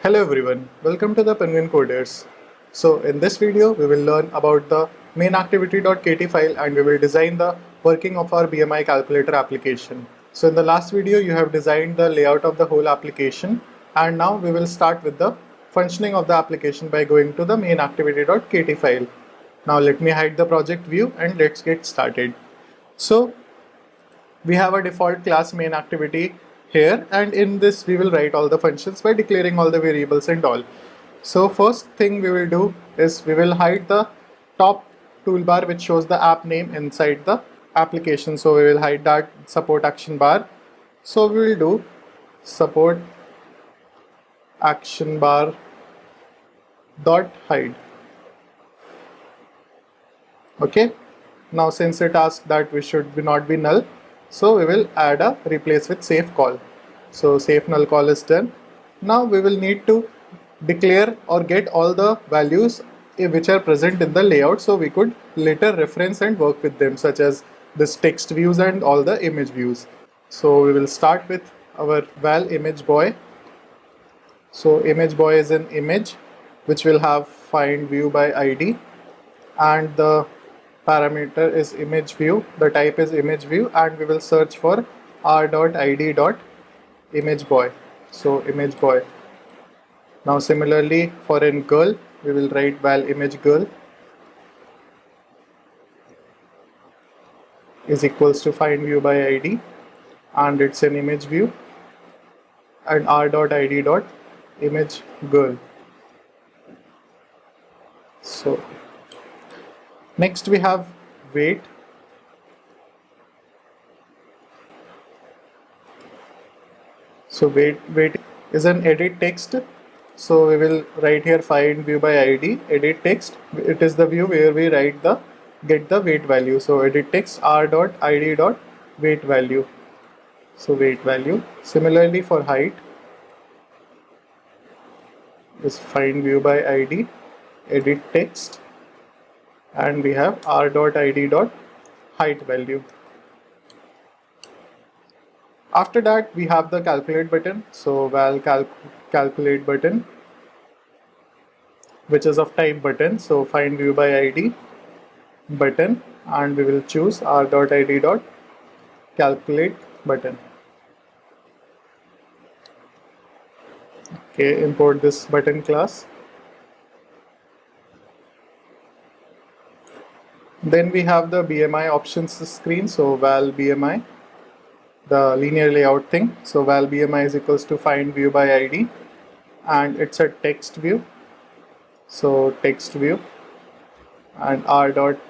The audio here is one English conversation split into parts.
Hello everyone, welcome to the Penguin Coders. So in this video we will learn about the main activity.kt file and we will design the working of our BMI calculator application. So in the last video you have designed the layout of the whole application and now we will start with the functioning of the application by going to the main activity.kt file. Now let me hide the project view and let's get started. So we have a default class main activity here, and in this we will write all the functions by declaring all the variables and all. So first thing we will do is we will hide the top toolbar which shows the app name inside the application. So we will hide that support action bar. So we will do support action bar dot hide. Okay, now since it asks that we should not be null, so we will add a replace with safe call. So safe null call is done. Now we will need to declare or get all the values which are present in the layout so we could later reference and work with them, such as this text views and all the image views. So we will start with our val image boy. So image boy is an image which will have find view by id, and the parameter is image view, the type is image view, and we will search for r.id.image boy. So image boy. Now similarly for in girl we will write val image girl is equals to find view by id, and it's an image view, and r.id.image girl. So next we have weight. So weight is an edit text. So we will write here find view by id edit text. It is the view where we write the get the weight value. So edit text r.id.weight value. So weight value. Similarly for height is find view by id edit text, and we have r.id.height value. After that we have the calculate button. So val calculate button, which is of type button. So find view by id button, and we will choose r.id.calculate button. Okay, import this button class. Then we have the BMI options screen. So val BMI, the linear layout thing. So val BMI is equals to find view by id, and it's a text view. So text view, and r.id.bmi.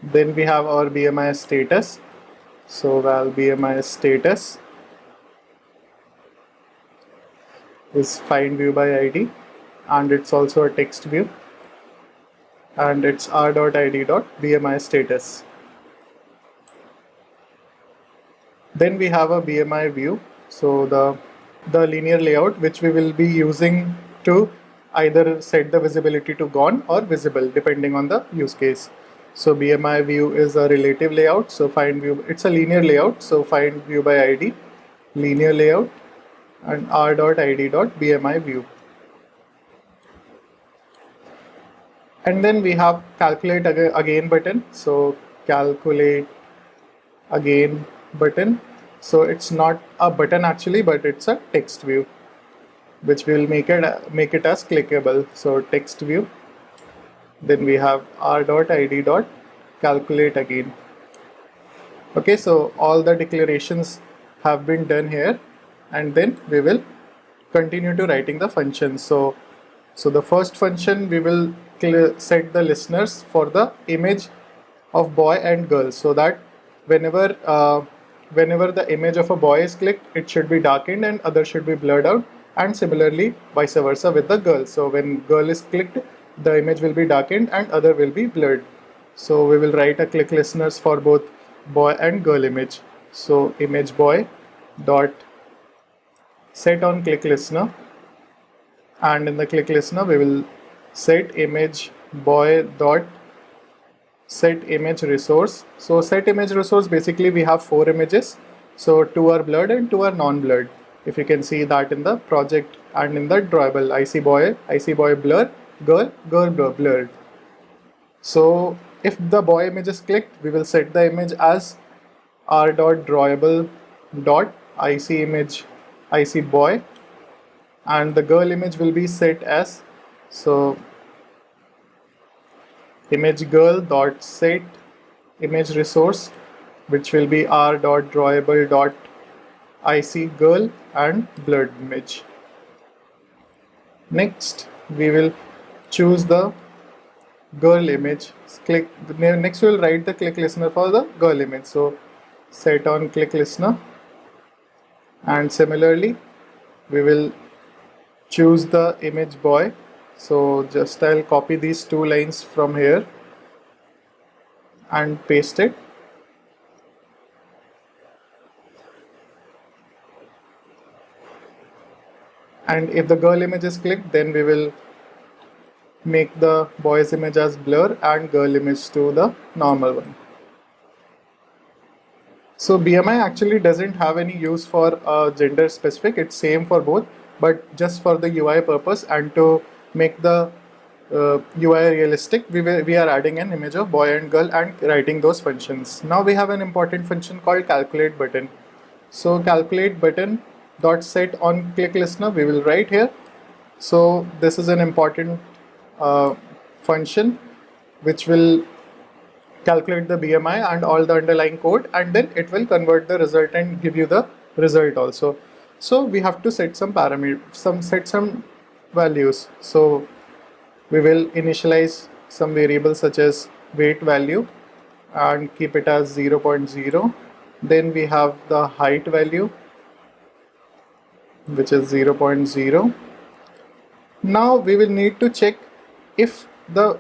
Then we have our BMI status. So val BMI status is find view by id, and it's also a text view, and it's r.id.bmi status. Then we have a BMI view. So the linear layout which we will be using to either set the visibility to gone or visible depending on the use case. So BMI view is a relative layout. So find view, it's a linear layout. So find view by id linear layout, and r.id.bmi view. And then we have calculate again button. So calculate again button. So it's not a button actually, but it's a text view which will make it as clickable. So text view. Then we have r.id.calculate again. Okay, so all the declarations have been done here, and then we will continue to writing the functions. So the first function we will set the listeners for the image of boy and girl, so that whenever the image of a boy is clicked, it should be darkened and other should be blurred out, and similarly vice versa with the girl. So when girl is clicked, the image will be darkened and other will be blurred. So we will write a click listeners for both boy and girl image. So image boy dot set on click listener, and in the click listener we will set image boy dot set image resource. So set image resource, basically we have 4 images. So 2 are blurred and 2 are non-blurred. If you can see that in the project and in the drawable, I see boy blur, girl blur, blurred. So if the boy image is clicked, we will set the image as r.drawable.ic image ic boy, and the girl image will be set as, so image girl dot set image resource, which will be r.drawable.ic girl and blurred image. Next we will choose the girl image. Next we will write the click listener for the girl image. So set on click listener, and similarly we will choose the image boy. So just I'll copy these 2 lines from here and paste it. And if the girl image is clicked, then we will make the boy's image as blur and girl image to the normal one. So BMI actually doesn't have any use for gender specific, it's same for both, but just for the UI purpose and to make the UI realistic, we are adding an image of boy and girl and writing those functions. Now we have an important function called calculate button. So calculate button dot set on click listener we will write here. So this is an important function which will calculate the BMI and all the underlying code, and then it will convert the result and give you the result also. So we have to set some parameters, set some values. So we will initialize some variables such as weight value and keep it as 0.0. Then we have the height value, which is 0.0. Now we will need to check if the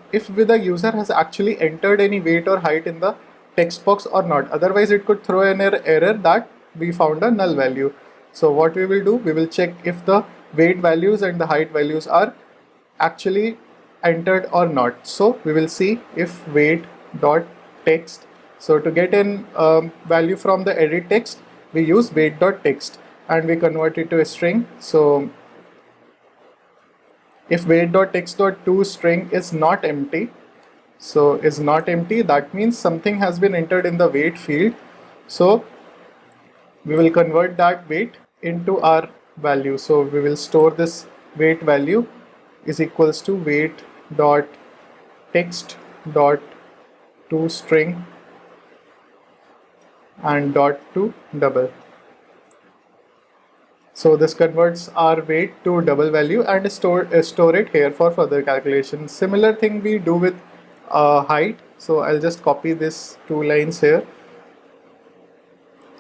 user has actually entered any weight or height in the text box or not. Otherwise it could throw an error that we found a null value. So what we will do, we will check if the weight values and the height values are actually entered or not. So we will see if weight dot text. So to get an value from the edit text, we use weight dot text and we convert it to a string. So if weight.text.toString is not empty, that means something has been entered in the weight field. So we will convert that weight into our value. So we will store this weight value is equals to weight.text.toString and .to double. So this converts our weight to double value and store it here for further calculation. Similar thing we do with height. So I'll just copy this 2 lines here,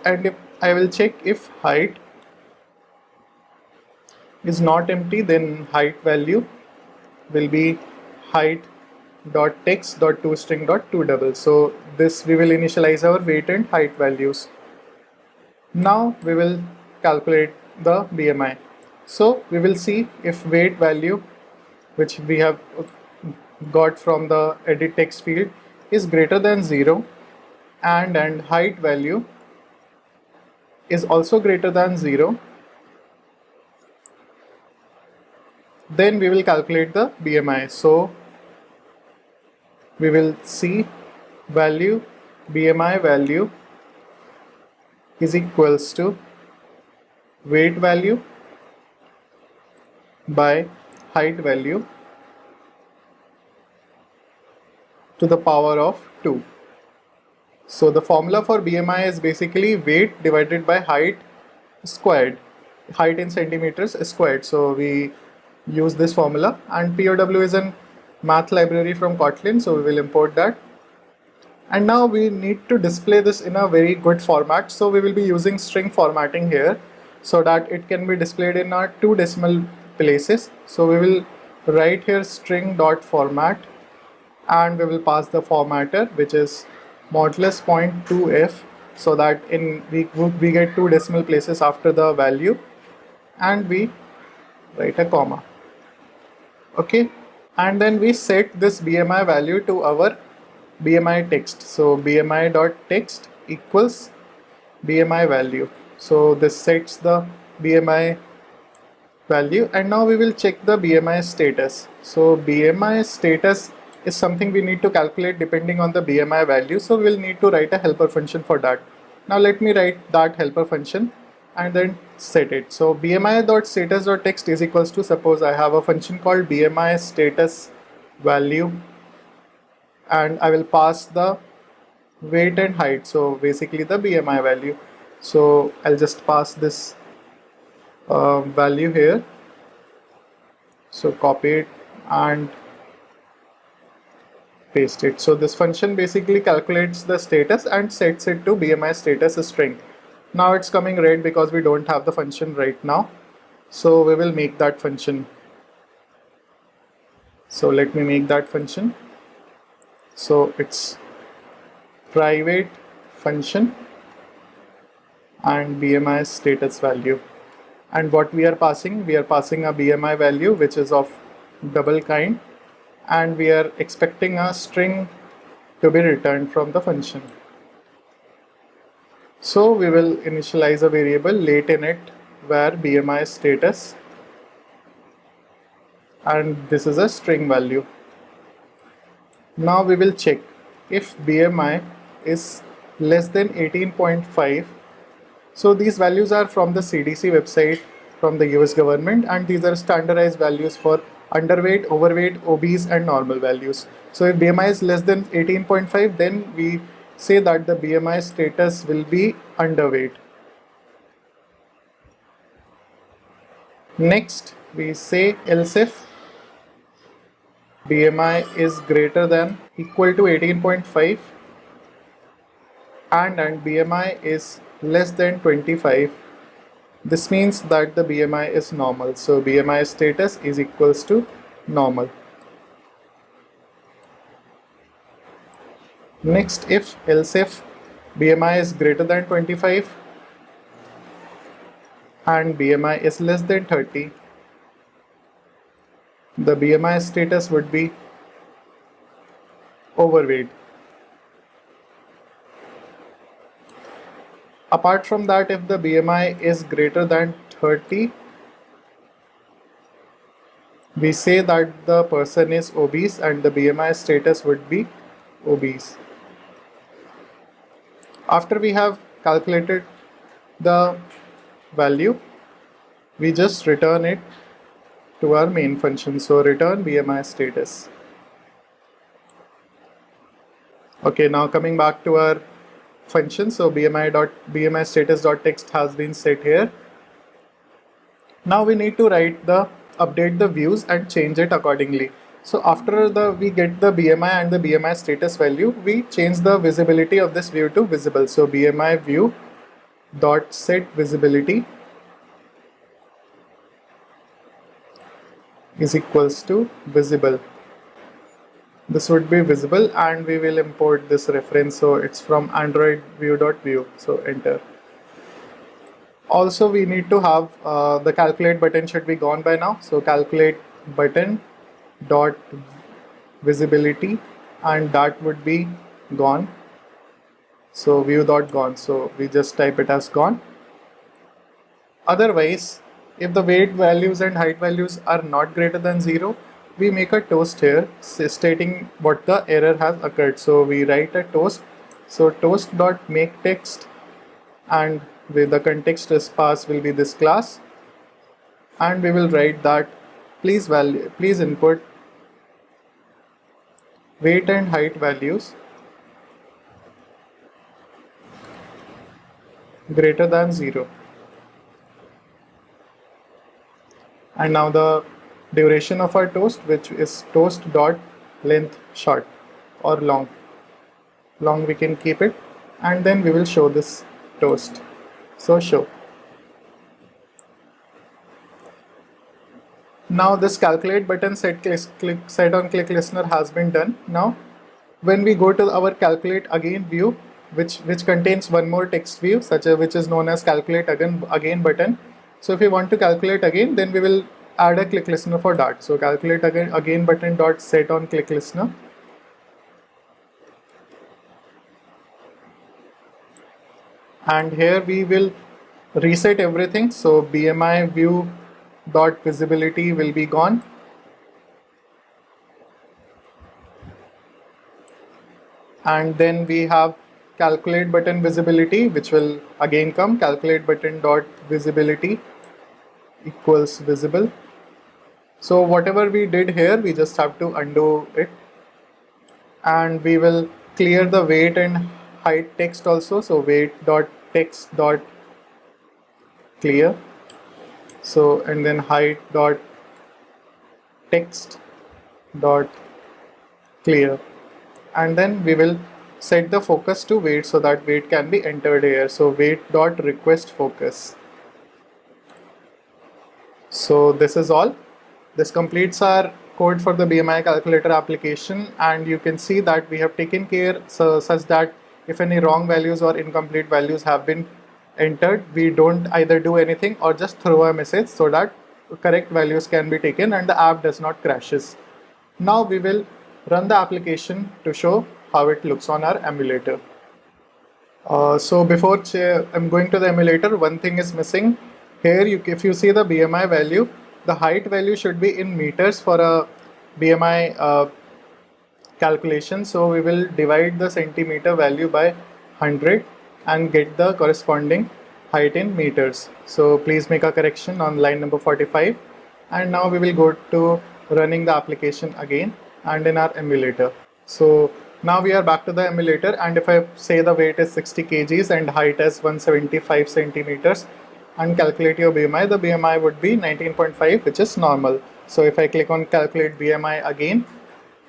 and if I will check if height is not empty, then height value will be height.text.toString.toDouble. So this we will initialize our weight and height values. Now we will calculate the BMI. So we will see if weight value, which we have got from the edit text field, is greater than 0 and height value is also greater than 0, then we will calculate the BMI. So we will see value BMI value is equals to weight value by height value to the power of 2. So the formula for BMI is basically weight divided by height squared, height in centimeters squared. So we use this formula, and POW is a math library from Kotlin, so we will import that. And now we need to display this in a very good format, so we will be using string formatting here so that it can be displayed in our 2 decimal places. So we will write here string.format, and we will pass the formatter, which is modulus 0.2f, so that we get 2 decimal places after the value, and we write a comma. Okay, and then we set this BMI value to our BMI text. So BMI dot text equals BMI value. So this sets the BMI value, and now we will check the BMI status. So BMI status is something we need to calculate depending on the BMI value. So we'll need to write a helper function for that. Now let me write that helper function and then set it. So BMI.status.text is equals to, suppose I have a function called BMI status value, and I will pass the weight and height, so basically the BMI value. So I'll just pass this value here, so copy it and paste it. So this function basically calculates the status and sets it to BMI status string. Now it's coming red because we don't have the function right now, so we will make that function. So let me make that function. So it's private function and BMI status value, and what we are passing a BMI value which is of double kind, and we are expecting a string to be returned from the function. So we will initialize a variable late init where BMI status, and this is a string value. Now we will check if BMI is less than 18.5. So these values are from the CDC website from the US government, and these are standardized values for underweight, overweight, obese and normal values. So if BMI is less than 18.5, then we say that the BMI status will be underweight. Next we say else if BMI is greater than equal to 18.5 and BMI is less than 25. This means that the BMI is normal. So BMI status is equals to normal. Next, else if BMI is greater than 25 and BMI is less than 30, the BMI status would be overweight. Apart from that, if the BMI is greater than 30, we say that the person is obese and the BMI status would be obese. After we have calculated the value, we just return it to our main function. So return BMI status. Okay, now coming back to our function, so BMI status.text has been set here. Now we need to update the views and change it accordingly. So after we get the BMI and the BMI status value, we change the visibility of this view to visible. So BMI view dot set visibility is equals to visible. This would be visible, and we will import this reference. So it's from Android view.view. So enter. Also, we need to have the calculate button should be gone by now. So calculate button dot visibility, and that would be gone. So view dot gone. So we just type it as gone. Otherwise, if the weight values and height values are not greater than 0, we make a toast here stating what the error has occurred. So we write a toast. So toast dot make text, and with the context is pass will be this class, and we will write that please input weight and height values greater than 0. And now the duration of our toast, which is toast dot length short or long we can keep it, and then we will show this toast. So show. Now this calculate button set on click listener has been done. Now when we go to our calculate again view, which contains one more text view which is known as calculate again button. So if we want to calculate again, then we will add a click listener for that. So calculate again button dot set on click listener. and here we will reset everything. So BMI view dot visibility will be gone, and then we have calculate button visibility, which will again come calculate button dot visibility equals visible. So whatever we did here, we just have to undo it, and we will clear the weight and height text also. So weight dot text dot clear. So and then height dot text dot clear, and then we will set the focus to weight so that weight can be entered here. So weight dot request focus. So this is all. This completes our code for the BMI calculator application, and you can see that we have taken care such that if any wrong values or incomplete values have been entered, we don't either do anything or just throw a message so that correct values can be taken and the app does not crashes. Now we will run the application to show how it looks on our emulator. So before I'm going to the emulator, one thing is missing. Here, if you see the BMI value, the height value should be in meters for a BMI calculation. So we will divide the centimeter value by 100 and get the corresponding height in meters. So please make a correction on line number 45. And now we will go to running the application again and in our emulator. So now we are back to the emulator, and if I say the weight is 60 kgs and height is 175 centimeters and calculate your BMI, the BMI would be 19.5, which is normal. So if I click on calculate BMI again,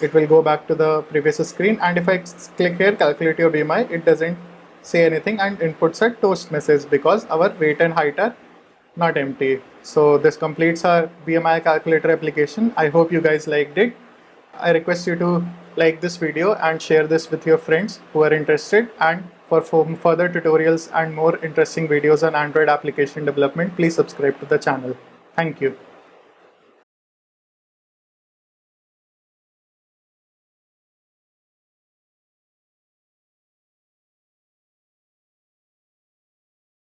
it will go back to the previous screen, and if I click here calculate your BMI, it doesn't say anything and inputs a toast message because our weight and height are not empty. So this completes our BMI calculator application. I hope you guys liked it. I request you to like this video and share this with your friends who are interested, and for further tutorials and more interesting videos on Android application development, please subscribe to the channel. Thank you.